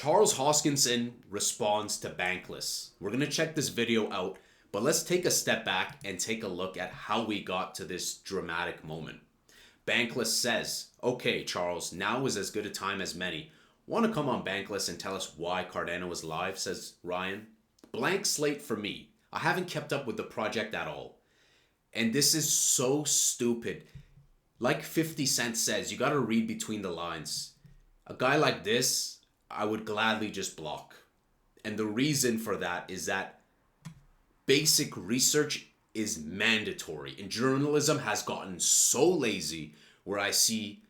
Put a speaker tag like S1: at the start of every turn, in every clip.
S1: Charles Hoskinson responds to Bankless. We're going to check this video out, but let's take a step back and take a look at how we got to this dramatic moment. Bankless says, okay, Charles, now is as good a time as many. Want to come on Bankless and tell us why Cardano is live, says Ryan. Blank slate for me. I haven't kept up with the project at all. And this is so stupid. Like 50 Cent says, you got to read between the lines. A guy like this, I would gladly just block. And the reason for that is that basic research is mandatory. And journalism has gotten so lazy where I see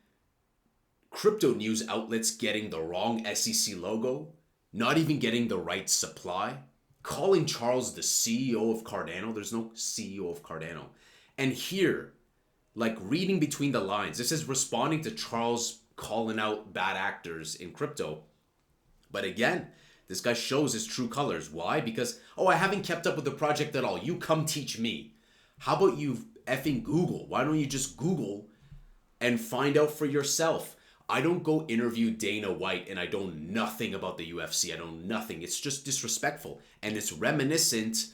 S1: crypto news outlets getting the wrong SEC logo, not even getting the right supply, calling Charles the CEO of Cardano. There's no CEO of Cardano. And here, like reading between the lines, this is responding to Charles calling out bad actors in crypto. But again, this guy shows his true colors. Why? Because, I haven't kept up with the project at all. You come teach me. How about you effing Google? Why don't you just Google and find out for yourself? I don't go interview Dana White and I know nothing about the UFC. I know nothing. It's just disrespectful. And it's reminiscent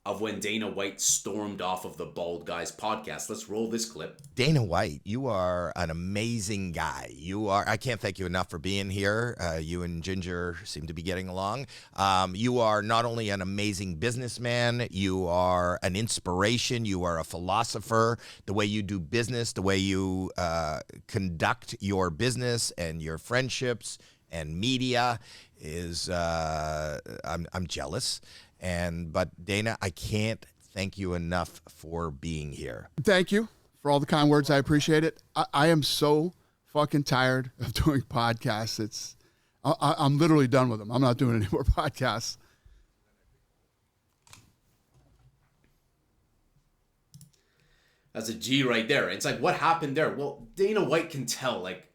S1: of when Dana White stormed off of the Bald Guys podcast. Let's roll this clip.
S2: Dana White, you are an amazing guy. I can't thank you enough for being here. You and Ginger seem to be getting along. You are not only an amazing businessman, you are an inspiration, you are a philosopher. The way you do business, the way you conduct your business and your friendships and media is, I'm jealous. But Dana, I can't thank you enough for being here.
S3: Thank you for all the kind words. I appreciate it. I am so fucking tired of doing podcasts. I'm literally done with them. I'm not doing any more podcasts.
S1: That's a G right there. It's like, what happened there? Well, Dana White can tell. Like,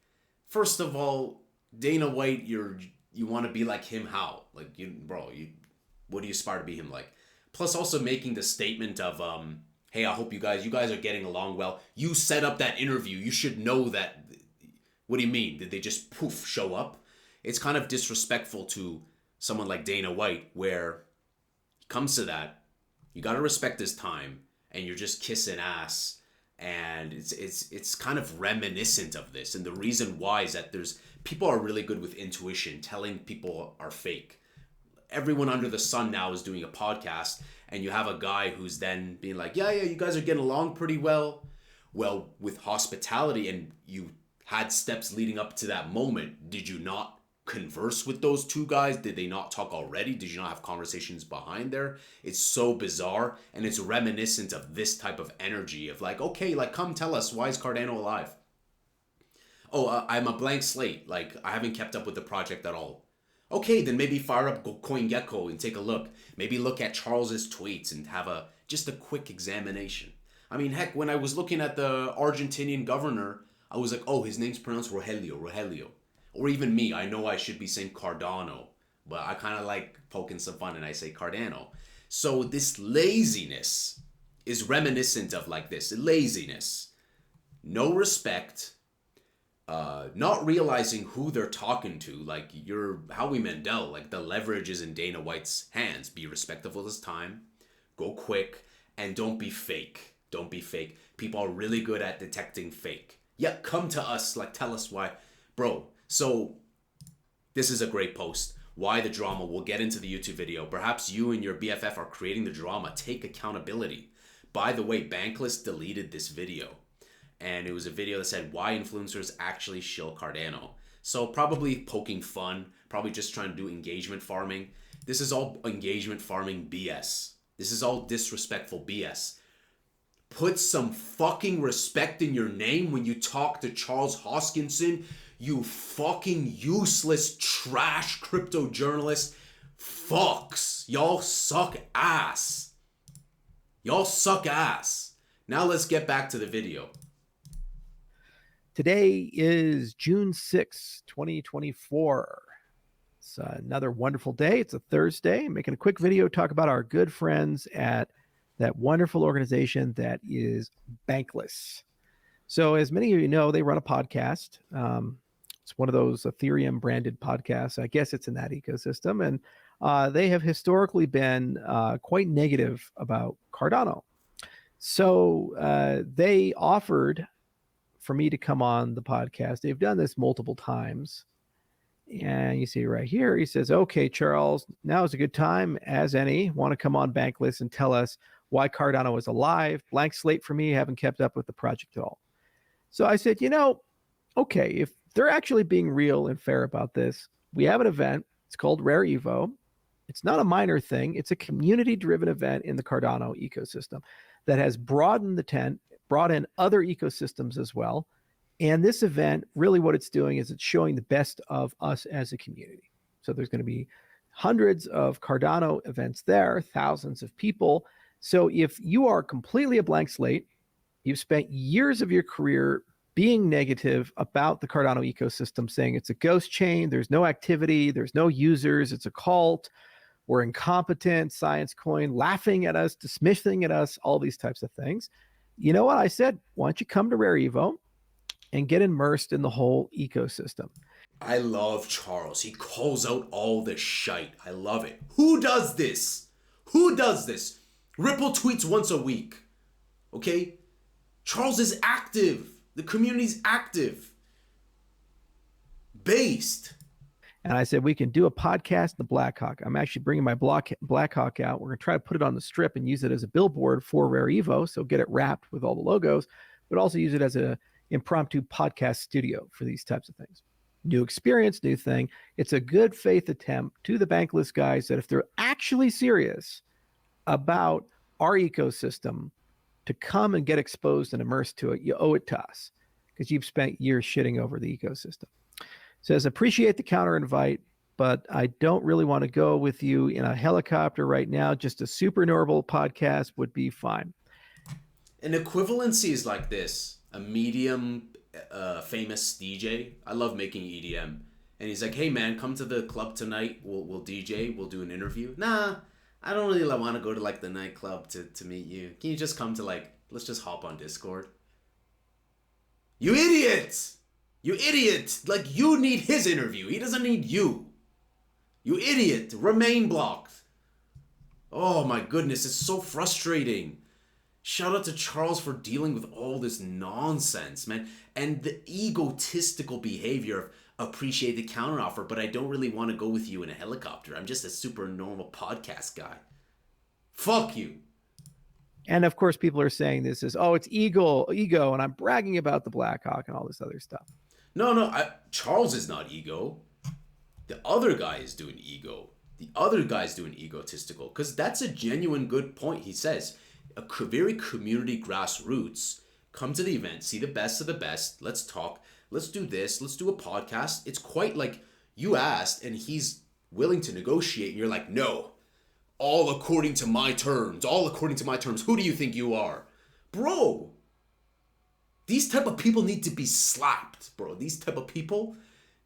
S1: first of all, Dana White, you want to be like him how? Like, what do you aspire to be him like? Plus also making the statement of, hey, I hope you guys are getting along well. You set up that interview. You should know that. What do you mean? Did they just poof show up? It's kind of disrespectful to someone like Dana White where it comes to that. You got to respect his time and you're just kissing ass. And it's kind of reminiscent of this. And the reason why is that people are really good with intuition, telling people are fake. Everyone under the sun now is doing a podcast and you have a guy who's then being like, yeah, you guys are getting along pretty well. Well, with hospitality and you had steps leading up to that moment, did you not converse with those two guys? Did they not talk already? Did you not have conversations behind there? It's so bizarre and it's reminiscent of this type of energy of like, okay, like come tell us, why is Cardano alive? I'm a blank slate. Like I haven't kept up with the project at all. Okay, then maybe fire up CoinGecko and take a look. Maybe look at Charles's tweets and have just a quick examination. I mean, heck, when I was looking at the Argentinian governor, I was like, his name's pronounced Rogelio. Or even me, I know I should be saying Cardano, but I kind of like poking some fun and I say Cardano. So this laziness is reminiscent of like this. Laziness. No respect. Not realizing who they're talking to, like you're Howie Mandel, like the leverage is in Dana White's hands. Be respectful of his time, go quick, and don't be fake. Don't be fake. People are really good at detecting fake. Yeah, come to us, like tell us why. Bro, so this is a great post. Why the drama? We'll get into the YouTube video. Perhaps you and your BFF are creating the drama. Take accountability. By the way, Bankless deleted this video. And it was a video that said why influencers actually shill Cardano. So probably poking fun, probably just trying to do engagement farming. This is all engagement farming BS. This is all disrespectful BS. Put some fucking respect in your name when you talk to Charles Hoskinson, you fucking useless trash crypto journalist. Fucks. Y'all suck ass. Y'all suck ass. Now let's get back to the video.
S4: Today is June 6, 2024. It's another wonderful day. It's a Thursday. I'm making a quick video to talk about our good friends at that wonderful organization that is Bankless. So as many of you know, they run a podcast. It's one of those Ethereum branded podcasts. I guess it's in that ecosystem. And they have historically been quite negative about Cardano. So they offered for me to come on the podcast. They've done this multiple times. And you see right here, he says, okay, Charles, now is a good time as any. Want to come on Bankless and tell us why Cardano is alive? Blank slate for me. Haven't kept up with the project at all. So I said, okay, if they're actually being real and fair about this, we have an event. It's called Rare Evo. It's not a minor thing. It's a community-driven event in the Cardano ecosystem that has broadened the tent, brought in other ecosystems as well. And this event, really what it's doing is it's showing the best of us as a community. So there's going to be hundreds of Cardano events there, thousands of people. So if you are completely a blank slate, you've spent years of your career being negative about the Cardano ecosystem, saying it's a ghost chain, there's no activity, there's no users, it's a cult, we're incompetent, science coin, laughing at us, dismissing at us, all these types of things. You know what? I said, why don't you come to Rare Evo and get immersed in the whole ecosystem?
S1: I love Charles. He calls out all the shite. I love it. Who does this? Who does this? Ripple tweets once a week. Okay? Charles is active. The community's active. Based.
S4: And I said, we can do a podcast, the Blackhawk. I'm actually bringing my Blackhawk out. We're going to try to put it on the strip and use it as a billboard for Rare Evo. So get it wrapped with all the logos, but also use it as a impromptu podcast studio for these types of things. New experience, new thing. It's a good faith attempt to the Bankless guys that if they're actually serious about our ecosystem, to come and get exposed and immersed to it, you owe it to us because you've spent years shitting over the ecosystem. Says, appreciate the counter invite, but I don't really want to go with you in a helicopter right now. Just a super normal podcast would be fine.
S1: An equivalency is like this. A medium famous DJ. I love making EDM. And he's like, hey man, come to the club tonight. We'll DJ. We'll do an interview. Nah, I don't really want to go to like the nightclub to meet you. Can you just come to let's just hop on Discord? You idiot! You idiot! Like, you need his interview. He doesn't need you. You idiot. Remain blocked. Oh my goodness, it's so frustrating. Shout out to Charles for dealing with all this nonsense, man. And the egotistical behavior of appreciate the counteroffer, but I don't really want to go with you in a helicopter. I'm just a super normal podcast guy. Fuck you.
S4: And of course, people are saying this is, it's ego, and I'm bragging about the Blackhawk and all this other stuff.
S1: No, Charles is not ego. The other guy is doing ego. The other guy's doing egotistical. Because that's a genuine good point. He says, a very community grassroots. Come to the event, see the best of the best. Let's talk. Let's do this. Let's do a podcast. It's quite like you asked and he's willing to negotiate. And you're like, no, all according to my terms. All according to my terms. Who do you think you are? Bro, these type of people need to be slapped, bro. These type of people,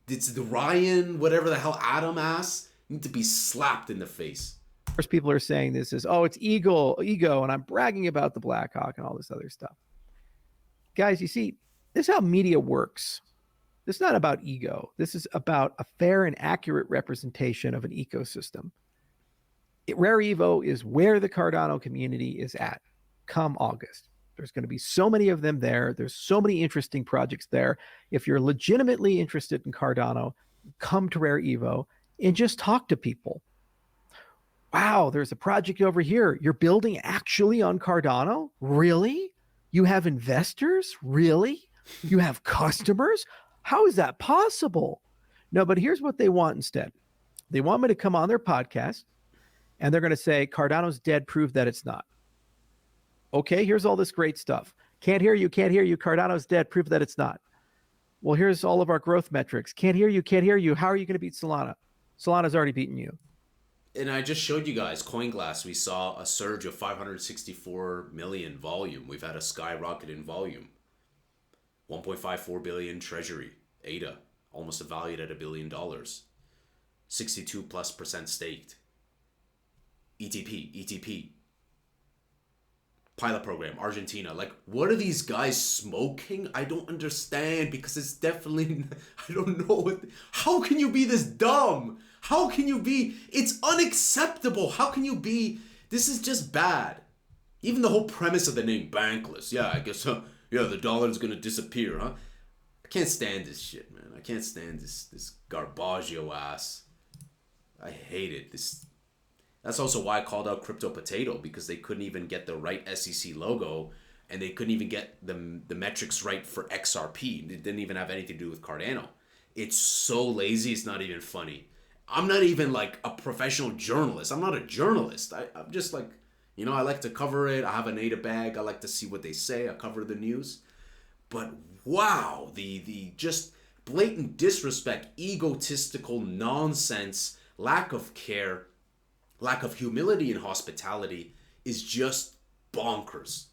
S1: it's the Ryan, whatever the hell, Adam ass, need to be slapped in the face.
S4: Of course, people are saying this is, it's ego, and I'm bragging about the Blackhawk and all this other stuff. Guys, you see, this is how media works. This is not about ego. This is about a fair and accurate representation of an ecosystem. Rare Evo is where the Cardano community is at come August. There's going to be so many of them there. There's so many interesting projects there. If you're legitimately interested in Cardano, come to Rare Evo and just talk to people. Wow, there's a project over here. You're building actually on Cardano? Really? You have investors? Really? You have customers? How is that possible? No, but here's what they want instead. They want me to come on their podcast and they're going to say, Cardano's dead, prove that it's not. Okay, here's all this great stuff. Can't hear you, Cardano's dead, prove that it's not. Well, here's all of our growth metrics. Can't hear you. How are you going to beat Solana? Solana's already beaten you.
S1: And I just showed you guys, CoinGlass, we saw a surge of 564 million volume. We've had a skyrocket in volume. 1.54 billion treasury, ADA, almost valued at $1 billion. 62+% staked. ETP. pilot program, Argentina. Like, what are these guys smoking? I don't understand, because it's definitely, I don't know what, how can you be this dumb? How can you be, it's unacceptable. How can you be, this is just bad. Even the whole premise of the name, Bankless. Yeah, I guess, yeah, the dollar's gonna disappear, huh? I can't stand this shit, man. I can't stand this Garbaggio ass. I hate it. That's also why I called out Crypto Potato, because they couldn't even get the right SEC logo, and they couldn't even get the metrics right for XRP. It didn't even have anything to do with Cardano. It's so lazy, it's not even funny. I'm not even like a professional journalist. I'm not a journalist. I'm just like, you know, I like to cover it. I have an ADA bag. I like to see what they say. I cover the news. But wow, the just blatant disrespect, egotistical nonsense, lack of care, lack of humility and hospitality is just bonkers.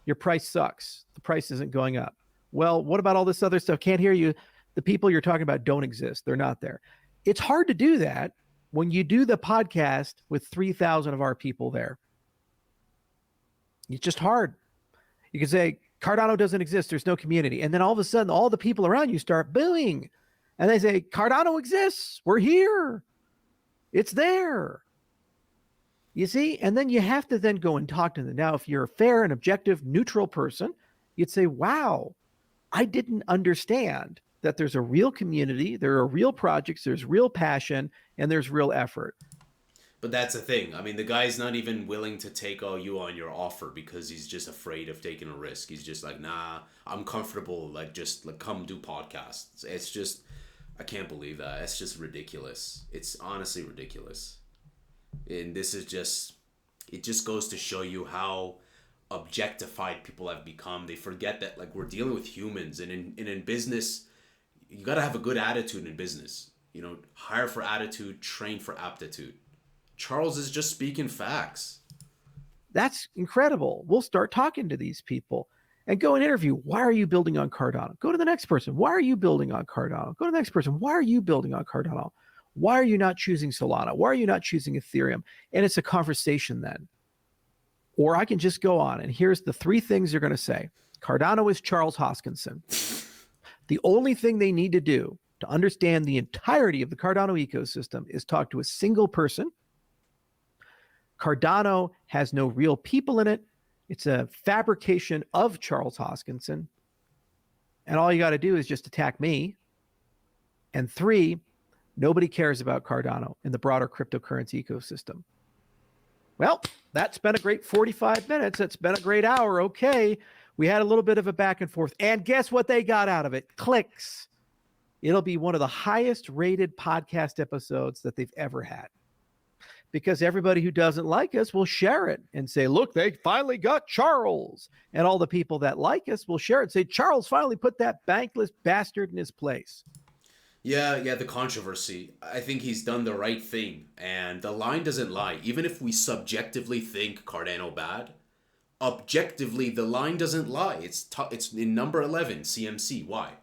S4: Your price sucks. The price isn't going up. Well, what about all this other stuff? Can't hear you. The people you're talking about don't exist. They're not there. It's hard to do that when you do the podcast with 3,000 of our people there. It's just hard. You can say, Cardano doesn't exist. There's no community. And then all of a sudden, all the people around you start booing. And they say, Cardano exists. We're here. It's there. You see? And then you have to then go and talk to them. Now, if you're a fair and objective, neutral person, you'd say, wow, I didn't understand that there's a real community, there are real projects, there's real passion, and there's real effort.
S1: But that's the thing. I mean, the guy's not even willing to take you on your offer because he's just afraid of taking a risk. He's just like, nah, I'm comfortable. Like, just like come do podcasts. It's just, I can't believe that. It's just ridiculous. It's honestly ridiculous. And this is just, it just goes to show you how objectified people have become. They forget that like we're dealing with humans, and in business, you got to have a good attitude in business. You know, hire for attitude, train for aptitude. Charles is just speaking facts.
S4: That's incredible. We'll start talking to these people and go and interview. Why are you building on Cardano? Go to the next person. Why are you building on Cardano? Go to the next person. Why are you building on Cardano? Why are you not choosing Solana? Why are you not choosing Ethereum? And it's a conversation then. Or I can just go on, and here's the 3 things they're going to say. Cardano is Charles Hoskinson. The only thing they need to do to understand the entirety of the Cardano ecosystem is talk to a single person. Cardano has no real people in it. It's a fabrication of Charles Hoskinson. And all you got to do is just attack me. And 3, nobody cares about Cardano in the broader cryptocurrency ecosystem. Well, that's been a great 45 minutes. That's been a great hour. Okay. We had a little bit of a back and forth. And guess what they got out of it? Clicks. It'll be one of the highest rated podcast episodes that they've ever had. Because everybody who doesn't like us will share it and say, look, they finally got Charles. And all the people that like us will share it and say, Charles finally put that bankless bastard in his place.
S1: Yeah, the controversy. I think he's done the right thing. And the line doesn't lie. Even if we subjectively think Cardano bad, objectively, the line doesn't lie. It's in number 11, CMC. Why?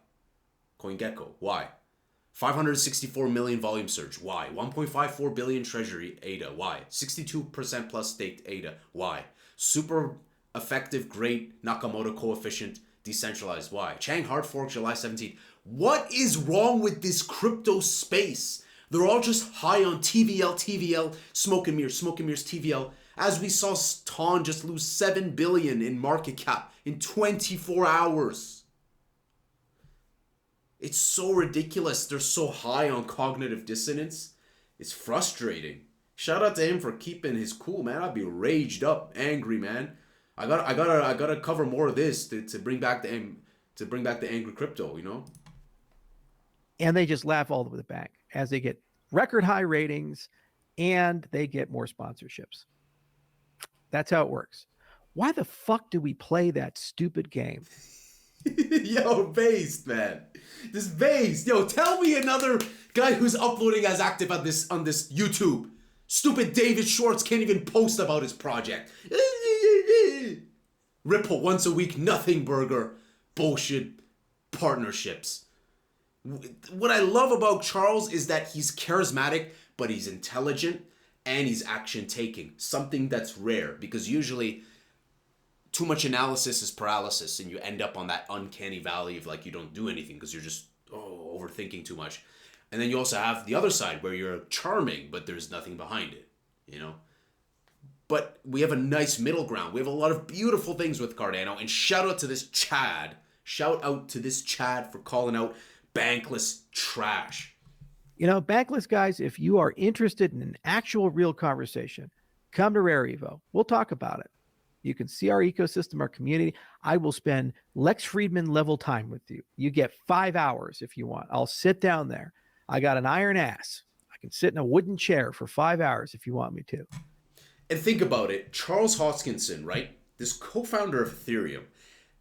S1: CoinGecko. Why? 564 million volume surge. Why? 1.54 billion treasury ADA. Why? 62% plus staked ADA. Why? Super effective, great Nakamoto coefficient, decentralized. Why? Chang hard fork July 17th. What is wrong with this crypto space? They're all just high on TVL, smoke and mirrors, TVL. As we saw TON just lose 7 billion in market cap in 24 hours. It's so ridiculous. They're so high on cognitive dissonance. It's frustrating. Shout out to him for keeping his cool, man. I'd be raged up, angry, man. I gotta cover more of this to bring back the angry crypto, you know.
S4: And they just laugh all the way back as they get record high ratings and they get more sponsorships. That's how it works. Why the fuck do we play that stupid game?
S1: Yo, Based, man. This Based. Yo, tell me another guy who's uploading as active on this YouTube. Stupid David Schwartz can't even post about his project. Ripple once a week, nothing burger. Bullshit partnerships. What I love about Charles is that he's charismatic, but he's intelligent and he's action taking. Something that's rare, because usually too much analysis is paralysis, and you end up on that uncanny valley of like you don't do anything because you're just overthinking too much. And then you also have the other side where you're charming, but there's nothing behind it, you know? But we have a nice middle ground. We have a lot of beautiful things with Cardano. And shout out to this Chad. Shout out to this Chad for calling out Bankless trash.
S4: You know, Bankless guys, if you are interested in an actual real conversation, come to Rare Evo. We'll talk about it. You can see our ecosystem, our community. I will spend Lex Friedman level time with you. You get 5 hours if you want. I'll sit down there. I got an iron ass. I can sit in a wooden chair for 5 hours if you want me to.
S1: And think about it. Charles Hoskinson, right? This co-founder of Ethereum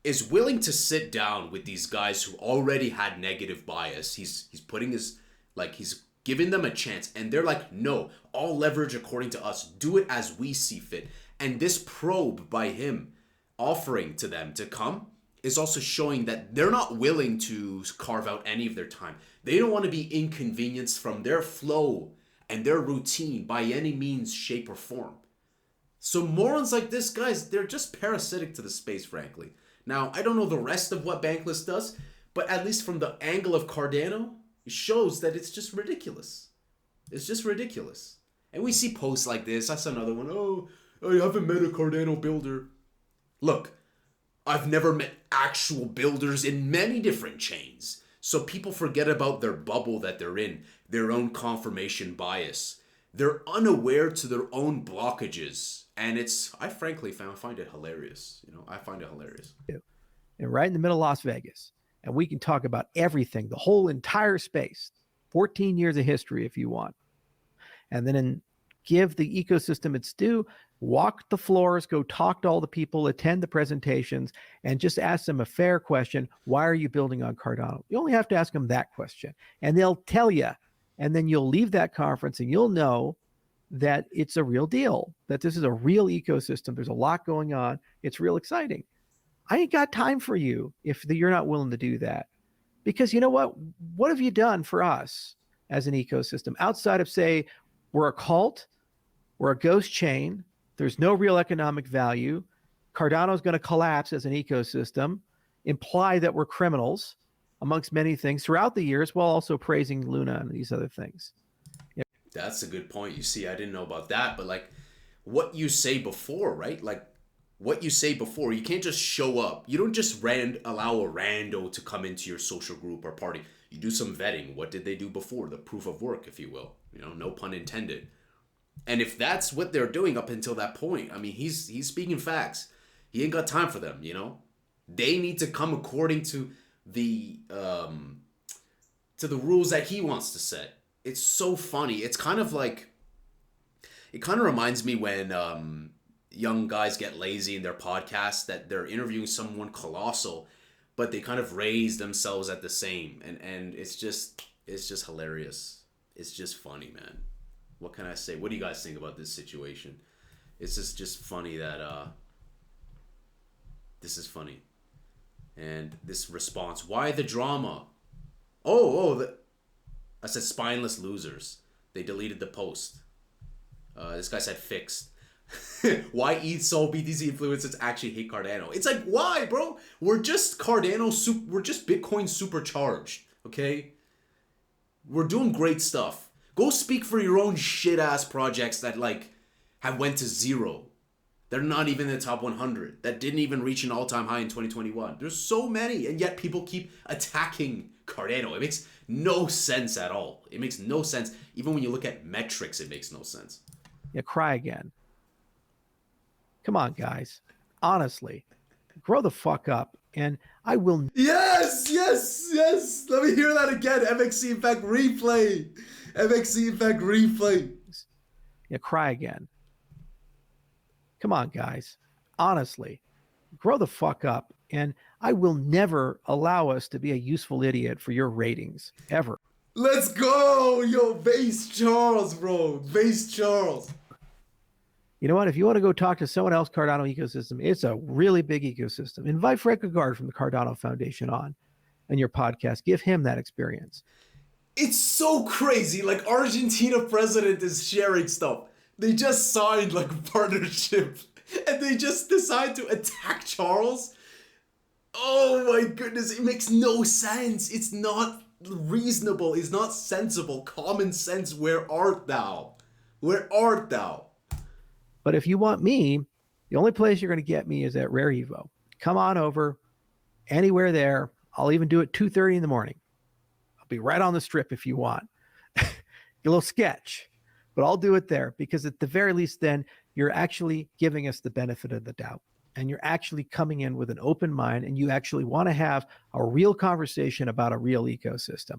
S1: is willing to sit down with these guys who already had negative bias. He's putting his, like, he's giving them a chance. And they're like, no, all leverage according to us. Do it as we see fit. And this probe by him offering to them to come is also showing that they're not willing to carve out any of their time. They don't want to be inconvenienced from their flow and their routine by any means, shape, or form. So morons like this, guys, they're just parasitic to the space, frankly. Now, I don't know the rest of what Bankless does, but at least from the angle of Cardano, it shows that it's just ridiculous. It's just ridiculous. And we see posts like this. I saw another one. Oh, I haven't met a Cardano builder. Look, I've never met actual builders in many different chains. So people forget about their bubble that they're in, their own confirmation bias. They're unaware to their own blockages. And I frankly find it hilarious. You know, I find it hilarious.
S4: And right in the middle of Las Vegas. And we can talk about everything, the whole entire space, 14 years of history if you want. And then give the ecosystem its due, walk the floors, go talk to all the people, attend the presentations, and just ask them a fair question. Why are you building on Cardano? You only have to ask them that question, and they'll tell you. And then you'll leave that conference and you'll know that it's a real deal, that this is a real ecosystem. There's a lot going on. It's real exciting. I ain't got time for you if you're not willing to do that. Because you know what? What have you done for us as an ecosystem outside of, say, we're a cult, we're a ghost chain, there's no real economic value, Cardano is going to collapse as an ecosystem, imply that we're criminals, amongst many things throughout the years, while also praising Luna and these other things. Yeah.
S1: That's a good point. You see, I didn't know about that, but like what you say before, right? Like what you say before, you can't just show up. You don't just allow a rando to come into your social group or party. You do some vetting. What did they do before? The proof of work, if you will. You know, no pun intended. And if that's what they're doing up until that point, I mean, he's speaking facts. He ain't got time for them, you know? They need to come according to the rules that he wants to set. It's so funny. It's kind of like, it kind of reminds me when young guys get lazy in their podcasts that they're interviewing someone colossal, but they kind of raise themselves at the same. And it's just hilarious. It's just funny, man. What can I say? What do you guys think about this situation? It's just funny that this is funny. And this response, why the drama? I said spineless losers. They deleted the post. This guy said fixed. Why ETH-SOL BTC influencers actually hate Cardano? It's like, why, bro? We're just we're just Bitcoin supercharged, okay? We're doing great stuff. Go speak for your own shit-ass projects that, like, have went to zero. They're not even in the top 100. That didn't even reach an all-time high in 2021. There's so many, and yet people keep attacking Cardano. It makes no sense at all. It makes no sense. Even when you look at metrics, it makes no sense.
S4: Yeah, cry again. Come on, guys. Honestly, grow the fuck up. And I will...
S1: Yes! Let me hear that again. MXC Effect replay. MXC Effect replay.
S4: Yeah, cry again. Come on, guys. Honestly, grow the fuck up. And I will never allow us to be a useful idiot for your ratings, ever.
S1: Let's go! Yo, Base Charles, bro. Base Charles.
S4: You know what? If you want to go talk to someone else, Cardano ecosystem, it's a really big ecosystem. Invite Frank Agard from the Cardano Foundation on your podcast. Give him that experience.
S1: It's so crazy. Like, Argentina president is sharing stuff. They just signed like a partnership and they just decide to attack Charles. Oh my goodness, it makes no sense. It's not reasonable. It's not sensible. Common sense, where art thou? Where art thou?
S4: But if you want me, the only place you're going to get me is at Rare Evo. Come on over, anywhere there. I'll even do it 2:30 in the morning. I'll be right on the strip if you want. A little sketch, but I'll do it there, because at the very least then you're actually giving us the benefit of the doubt, and you're actually coming in with an open mind, and you actually want to have a real conversation about a real ecosystem.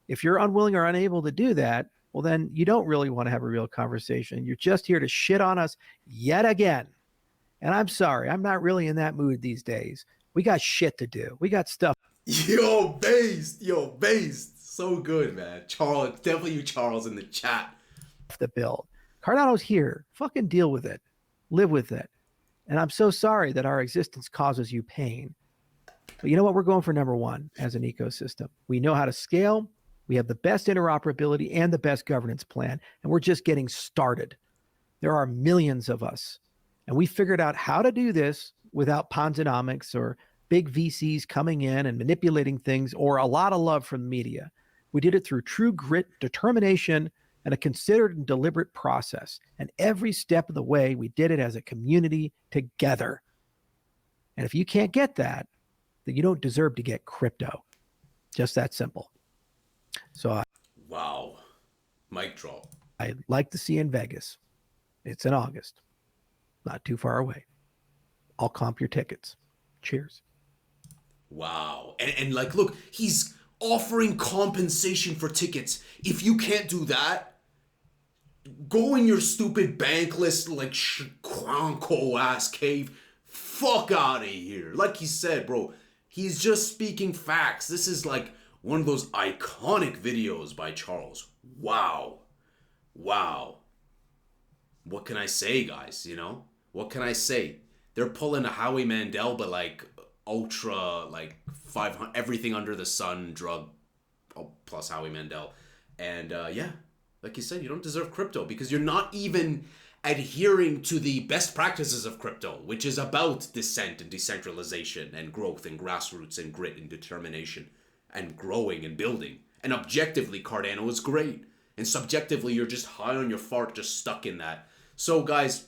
S4: If you're unwilling or unable to do that, well, then you don't really want to have a real conversation. You're just here to shit on us yet again. And I'm sorry, I'm not really in that mood these days. We got shit to do. We got stuff.
S1: Yo, based. So good, man. Charles, Charles in the chat.
S4: To build. Cardano's here. Fucking deal with it. Live with it. And I'm so sorry that our existence causes you pain. But you know what? We're going for number one as an ecosystem. We know how to scale. We have the best interoperability and the best governance plan. And we're just getting started. There are millions of us. And we figured out how to do this without Ponzinomics or big VCs coming in and manipulating things, or a lot of love from the media. We did it through true grit, determination, and a considered and deliberate process. And every step of the way, we did it as a community together. And if you can't get that, then you don't deserve to get crypto. Just that simple. So
S1: wow. Mic drop.
S4: I'd like to see you in Vegas. It's in August. Not too far away. I'll comp your tickets. Cheers.
S1: Wow. And like, look, he's offering compensation for tickets. If you can't do that, go in your stupid Bankless, like, Quanko ass cave. Fuck out of here. Like he said, bro, he's just speaking facts. This is like one of those iconic videos by Charles. Wow. What can I say, guys? You know? What can I say? They're pulling a Howie Mandel, but like ultra, like 500, everything under the sun, drug, plus Howie Mandel. And yeah, like you said, you don't deserve crypto because you're not even adhering to the best practices of crypto, which is about dissent and decentralization and growth and grassroots and grit and determination and growing and building. And objectively, Cardano is great. And subjectively, you're just high on your fart, just stuck in that. So guys,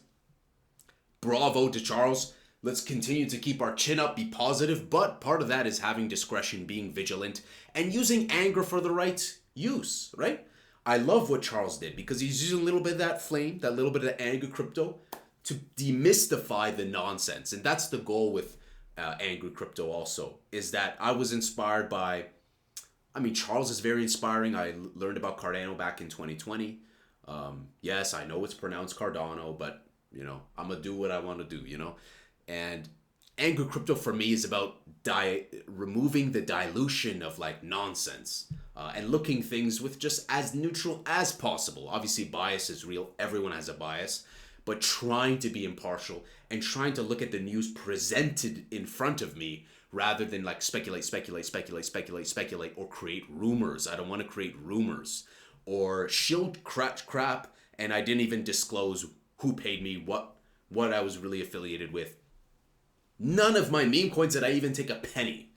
S1: bravo to Charles. Let's continue to keep our chin up, be positive, but part of that is having discretion, being vigilant, and using anger for the right use, right? I love what Charles did because he's using a little bit of that flame, that little bit of Angry Crypto to demystify the nonsense. And that's the goal with Angry Crypto also, is that I was inspired by, I mean, Charles is very inspiring. I learned about Cardano back in 2020. Yes, I know it's pronounced Cardano, but, you know, I'm going to do what I want to do, you know? And Angry Crypto for me is about removing the dilution of like nonsense and looking things with just as neutral as possible. Obviously, bias is real. Everyone has a bias. But trying to be impartial and trying to look at the news presented in front of me rather than like speculate, or create rumors. I don't want to create rumors or shield crap. And I didn't even disclose who paid me, what I was really affiliated with. None of my meme coins did I even take a penny.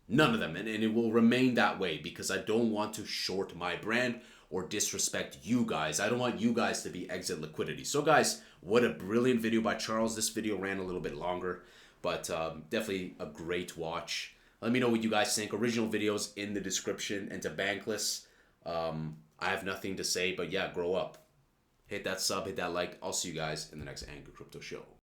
S1: None of them. And it will remain that way because I don't want to short my brand or disrespect you guys. I don't want you guys to be exit liquidity. So guys, what a brilliant video by Charles. This video ran a little bit longer, but definitely a great watch. Let me know what you guys think. Original videos in the description. And to Bankless, I have nothing to say, but yeah, grow up. Hit that sub, hit that like. I'll see you guys in the next Angry Crypto show.